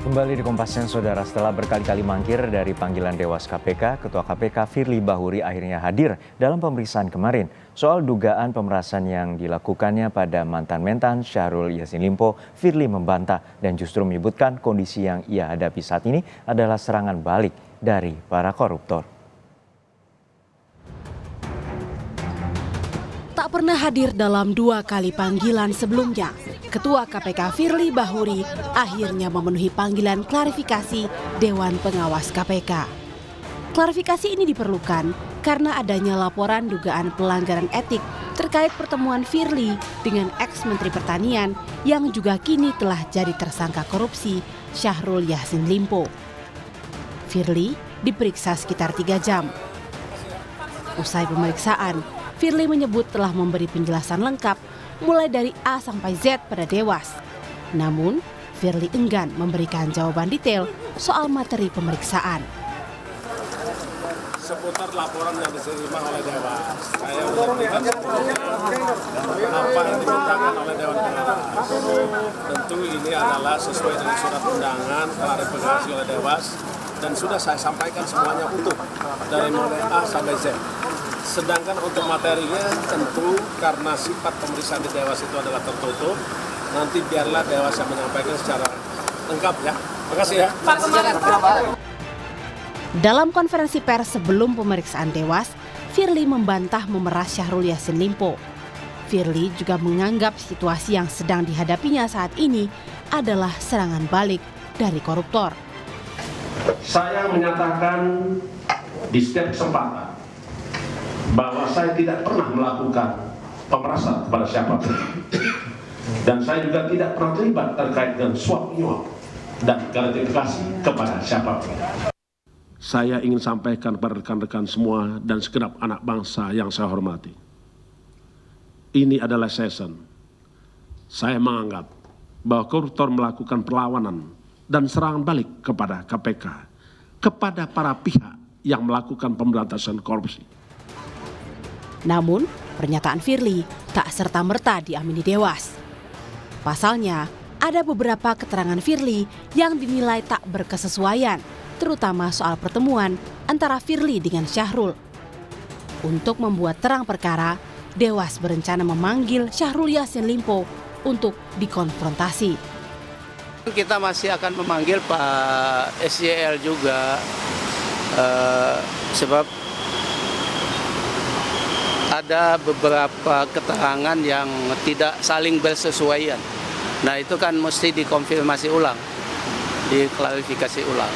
Kembali di Kompas Siang, Saudara. Setelah berkali-kali mangkir dari panggilan Dewas KPK, Ketua KPK Firly Bahuri akhirnya hadir dalam pemeriksaan kemarin. Soal dugaan pemerasan yang dilakukannya pada mantan mentan Syahrul Yassin Limpo, Firly membantah dan justru menyebutkan kondisi yang ia hadapi saat ini adalah serangan balik dari para koruptor. Tak pernah hadir dalam 2 kali panggilan sebelumnya, Ketua KPK Firly Bahuri akhirnya memenuhi panggilan klarifikasi Dewan Pengawas KPK. Klarifikasi ini diperlukan karena adanya laporan dugaan pelanggaran etik terkait pertemuan Firly dengan ex-Menteri Pertanian yang juga kini telah jadi tersangka korupsi Syahrul Yassin Limpo. Firly diperiksa sekitar 3 jam. Usai pemeriksaan, Firly menyebut telah memberi penjelasan lengkap mulai dari A sampai Z pada Dewas. Namun, Firly enggan memberikan jawaban detail soal materi pemeriksaan. Seputar laporan yang diterima oleh Dewas, saya sudah berikan sepenuhnya apa yang dimintakan oleh Dewan Pengawas. Tentu ini adalah sesuai dengan surat undangan klarifikasi oleh Dewas dan sudah saya sampaikan semuanya utuh dari mulai A sampai Z. Sedangkan untuk materinya tentu karena sifat pemeriksaan di Dewas itu adalah tertutup, nanti biarlah Dewas yang menyampaikan secara lengkap ya. Terima kasih ya. Dalam konferensi pers sebelum pemeriksaan Dewas, Firly membantah memeras Syahrul Yassin Limpo. Firly juga menganggap situasi yang sedang dihadapinya saat ini adalah serangan balik dari koruptor. Saya menyatakan di setiap kesempatan bahwa saya tidak pernah melakukan pemerasan kepada siapapun. Dan saya juga tidak pernah terlibat terkait dengan suap menyuap dan gratifikasi kepada siapapun. Saya ingin sampaikan kepada rekan-rekan semua dan segenap anak bangsa yang saya hormati. Ini adalah season. Saya menganggap bahwa koruptor melakukan perlawanan dan serangan balik kepada KPK, kepada para pihak yang melakukan pemberantasan korupsi. Namun, pernyataan Firly tak serta-merta diamini Dewas. Pasalnya, ada beberapa keterangan Firly yang dinilai tak berkesesuaian, terutama soal pertemuan antara Firly dengan Syahrul. Untuk membuat terang perkara, Dewas berencana memanggil Syahrul Yassin Limpo untuk dikonfrontasi. Kita masih akan memanggil Pak SYL juga, sebab ada beberapa keterangan yang tidak saling bersesuaian. Nah, itu kan mesti dikonfirmasi ulang, diklarifikasi ulang.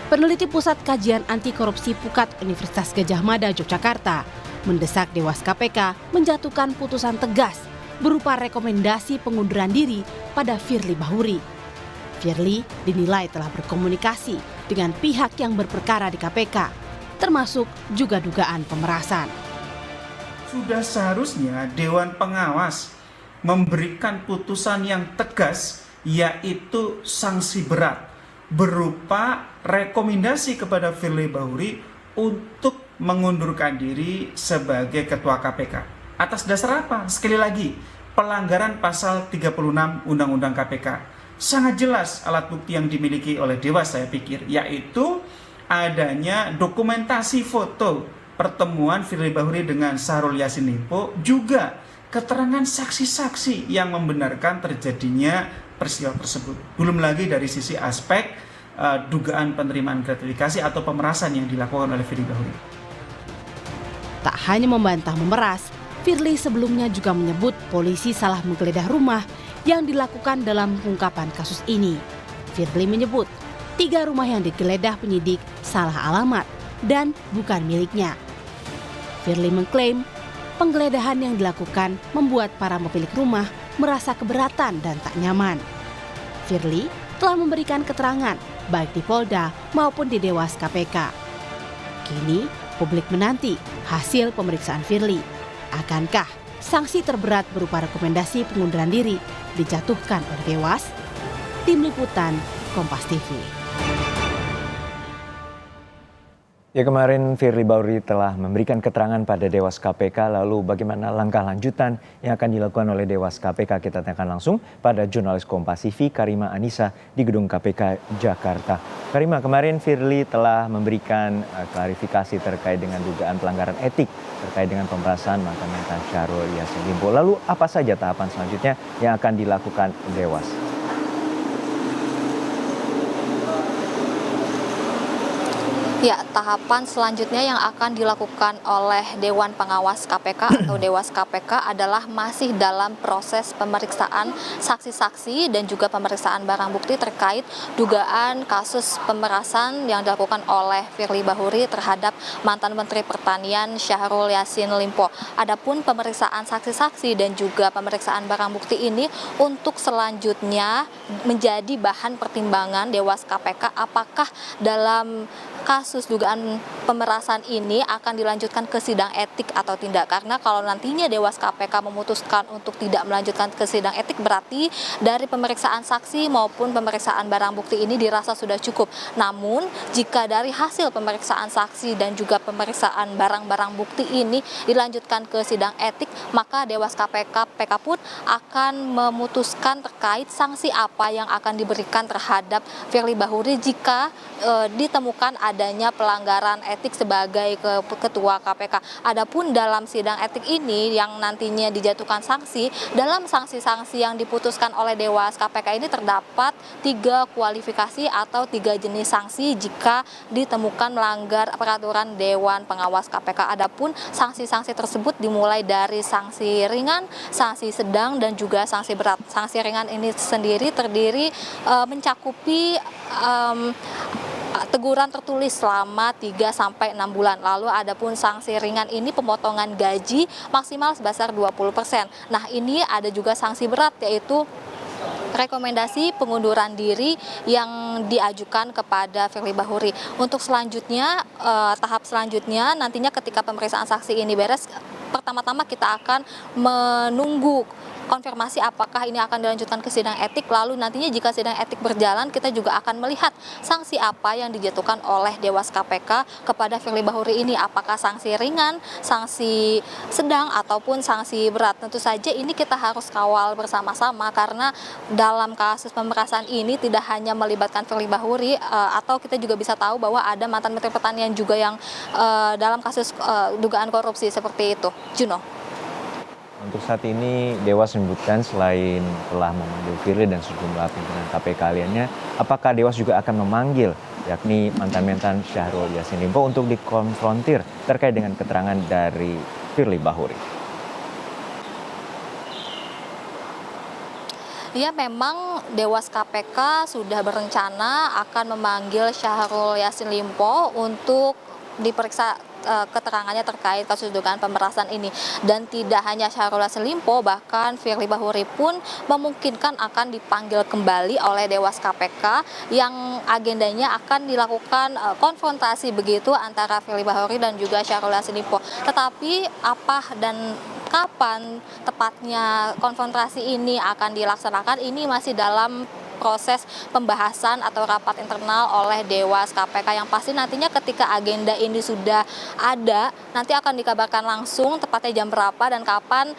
Peneliti Pusat Kajian Anti Korupsi Pukat Universitas Gadjah Mada Yogyakarta mendesak Dewas KPK menjatuhkan putusan tegas berupa rekomendasi pengunduran diri pada Firly Bahuri. Firly dinilai telah berkomunikasi dengan pihak yang berperkara di KPK, termasuk juga dugaan pemerasan. Sudah seharusnya Dewan Pengawas memberikan putusan yang tegas, yaitu sanksi berat berupa rekomendasi kepada Firly Bahuri untuk mengundurkan diri sebagai Ketua KPK. Atas dasar apa? Sekali lagi, pelanggaran pasal 36 Undang-Undang KPK. Sangat jelas alat bukti yang dimiliki oleh Dewas, saya pikir, yaitu adanya dokumentasi foto pertemuan Firly Bahuri dengan Syahrul Yassin Limpo, juga keterangan saksi-saksi yang membenarkan terjadinya peristiwa tersebut. Belum lagi dari sisi aspek dugaan penerimaan gratifikasi atau pemerasan yang dilakukan oleh Firly Bahuri. Tak hanya membantah memeras, Firly sebelumnya juga menyebut polisi salah menggeledah rumah yang dilakukan dalam pengungkapan kasus ini. Firly menyebut 3 rumah yang digeledah penyidik salah alamat dan bukan miliknya. Firly mengklaim penggeledahan yang dilakukan membuat para pemilik rumah merasa keberatan dan tak nyaman. Firly telah memberikan keterangan baik di Polda maupun di Dewas KPK. Kini publik menanti hasil pemeriksaan Firly. Akankah sanksi terberat berupa rekomendasi pengunduran diri dijatuhkan oleh Dewas? Tim Liputan Kompas TV. Ya, kemarin Firly Bahuri telah memberikan keterangan pada Dewas KPK, lalu bagaimana langkah lanjutan yang akan dilakukan oleh Dewas KPK? Kita tanyakan langsung pada jurnalis Kompas TV Karima Anissa di Gedung KPK Jakarta. Karima, kemarin Firly telah memberikan klarifikasi terkait dengan dugaan pelanggaran etik terkait dengan pemerasan mantan Mentan Syahrul Yassin Limpo. Lalu apa saja tahapan selanjutnya yang akan dilakukan Dewas? Ya, tahapan selanjutnya yang akan dilakukan oleh Dewan Pengawas KPK atau Dewas KPK adalah masih dalam proses pemeriksaan saksi-saksi dan juga pemeriksaan barang bukti terkait dugaan kasus pemerasan yang dilakukan oleh Firly Bahuri terhadap mantan Menteri Pertanian Syahrul Yassin Limpo. Adapun pemeriksaan saksi-saksi dan juga pemeriksaan barang bukti ini untuk selanjutnya menjadi bahan pertimbangan Dewas KPK apakah dalam kasus dugaan pemerasan ini akan dilanjutkan ke sidang etik atau tidak. Karena kalau nantinya Dewas KPK memutuskan untuk tidak melanjutkan ke sidang etik, berarti dari pemeriksaan saksi maupun pemeriksaan barang bukti ini dirasa sudah cukup. Namun jika dari hasil pemeriksaan saksi dan juga pemeriksaan barang-barang bukti ini dilanjutkan ke sidang etik, maka Dewas KPK pun akan memutuskan terkait sanksi apa yang akan diberikan terhadap Firly Bahuri jika ditemukan adanya pelanggaran etik sebagai ketua KPK. Adapun dalam sidang etik ini yang nantinya dijatuhkan sanksi, dalam sanksi-sanksi yang diputuskan oleh Dewas KPK ini terdapat 3 kualifikasi atau 3 jenis sanksi jika ditemukan melanggar peraturan Dewan Pengawas KPK. Adapun sanksi-sanksi tersebut dimulai dari sanksi ringan, sanksi sedang, dan juga sanksi berat. Sanksi ringan ini sendiri terdiri mencakupi teguran tertulis selama 3-6 bulan. Lalu adapun sanksi ringan ini pemotongan gaji maksimal sebesar 20%. Nah, ini ada juga sanksi berat yaitu rekomendasi pengunduran diri yang diajukan kepada Firly Bahuri. Untuk selanjutnya, tahap selanjutnya nantinya ketika pemeriksaan saksi ini beres, pertama-tama kita akan menunggu konfirmasi apakah ini akan dilanjutkan ke sidang etik. Lalu nantinya jika sidang etik berjalan, kita juga akan melihat sanksi apa yang dijatuhkan oleh Dewas KPK kepada Firly Bahuri ini. Apakah sanksi ringan, sanksi sedang, ataupun sanksi berat. Tentu saja ini kita harus kawal bersama-sama karena dalam kasus pemerasan ini tidak hanya melibatkan Firly Bahuri, atau kita juga bisa tahu bahwa ada mantan Menteri Pertanian juga yang dalam kasus dugaan korupsi seperti itu. Juno. Untuk saat ini Dewas menyebutkan selain telah memanggil Firly dan sejumlah pimpinan KPK lainnya, apakah Dewas juga akan memanggil yakni mantan-mantan Syahrul Yassin Limpo untuk dikonfrontir terkait dengan keterangan dari Firly Bahuri? Ya, memang Dewas KPK sudah berencana akan memanggil Syahrul Yassin Limpo untuk diperiksa keterangannya terkait kasus dugaan pemerasan ini. Dan tidak hanya Syahrul Yassin Limpo, bahkan Firly Bahuri pun memungkinkan akan dipanggil kembali oleh Dewas KPK yang agendanya akan dilakukan konfrontasi begitu antara Firly Bahuri dan juga Syahrul Yassin Limpo. Tetapi apa dan kapan tepatnya konfrontasi ini akan dilaksanakan, ini masih dalam proses pembahasan atau rapat internal oleh Dewas KPK. Yang pasti nantinya ketika agenda ini sudah ada, nanti akan dikabarkan langsung tepatnya jam berapa dan kapan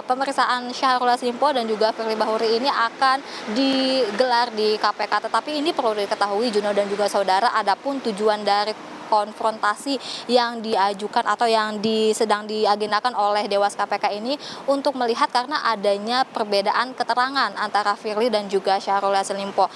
pemeriksaan Syahrul Yassin Limpo dan juga Firly Bahuri ini akan digelar di KPK. Tetapi ini perlu diketahui Juno dan juga saudara, adapun tujuan dari konfrontasi yang diajukan atau yang sedang diagendakan oleh Dewas KPK ini untuk melihat karena adanya perbedaan keterangan antara Firly dan juga Syahrul Yassin Limpo.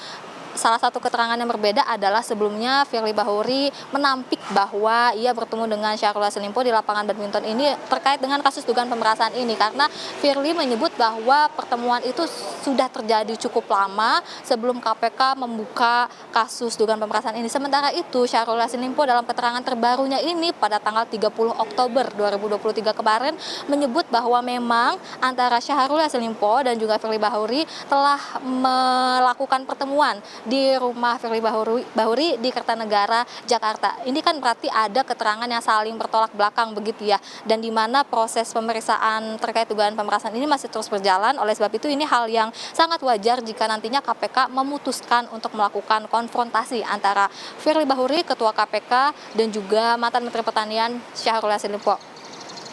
Salah satu keterangan yang berbeda adalah sebelumnya Firly Bahuri menampik bahwa ia bertemu dengan Syahrul Yassin Limpo di lapangan badminton ini terkait dengan kasus dugaan pemerasan ini, karena Firly menyebut bahwa pertemuan itu sudah terjadi cukup lama sebelum KPK membuka kasus dugaan pemerasan ini. Sementara itu Syahrul Yassin Limpo dalam keterangan terbarunya ini pada tanggal 30 Oktober 2023 kemarin menyebut bahwa memang antara Syahrul Yassin Limpo dan juga Firly Bahuri telah melakukan pertemuan di rumah Firly Bahuri di Kertanegara, Jakarta. Ini kan berarti ada keterangan yang saling bertolak belakang begitu ya, dan di mana proses pemeriksaan terkait dugaan pemerasan ini masih terus berjalan. Oleh sebab itu ini hal yang sangat wajar jika nantinya KPK memutuskan untuk melakukan konfrontasi antara Firly Bahuri, Ketua KPK, dan juga mantan Menteri Pertanian Syahrul Yassin Limpo.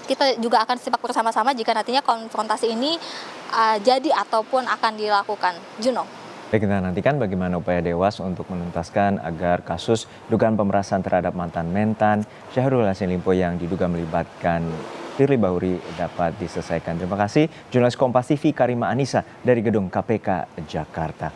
Kita juga akan simak bersama-sama jika nantinya konfrontasi ini jadi ataupun akan dilakukan. Juno. Baik, kita nantikan bagaimana upaya Dewas untuk menuntaskan agar kasus dugaan pemerasan terhadap mantan Mentan Syahrul Yassin Limpo yang diduga melibatkan Firly Bahuri dapat diselesaikan. Terima kasih jurnalis Kompas TV Karima Anissa dari Gedung KPK Jakarta.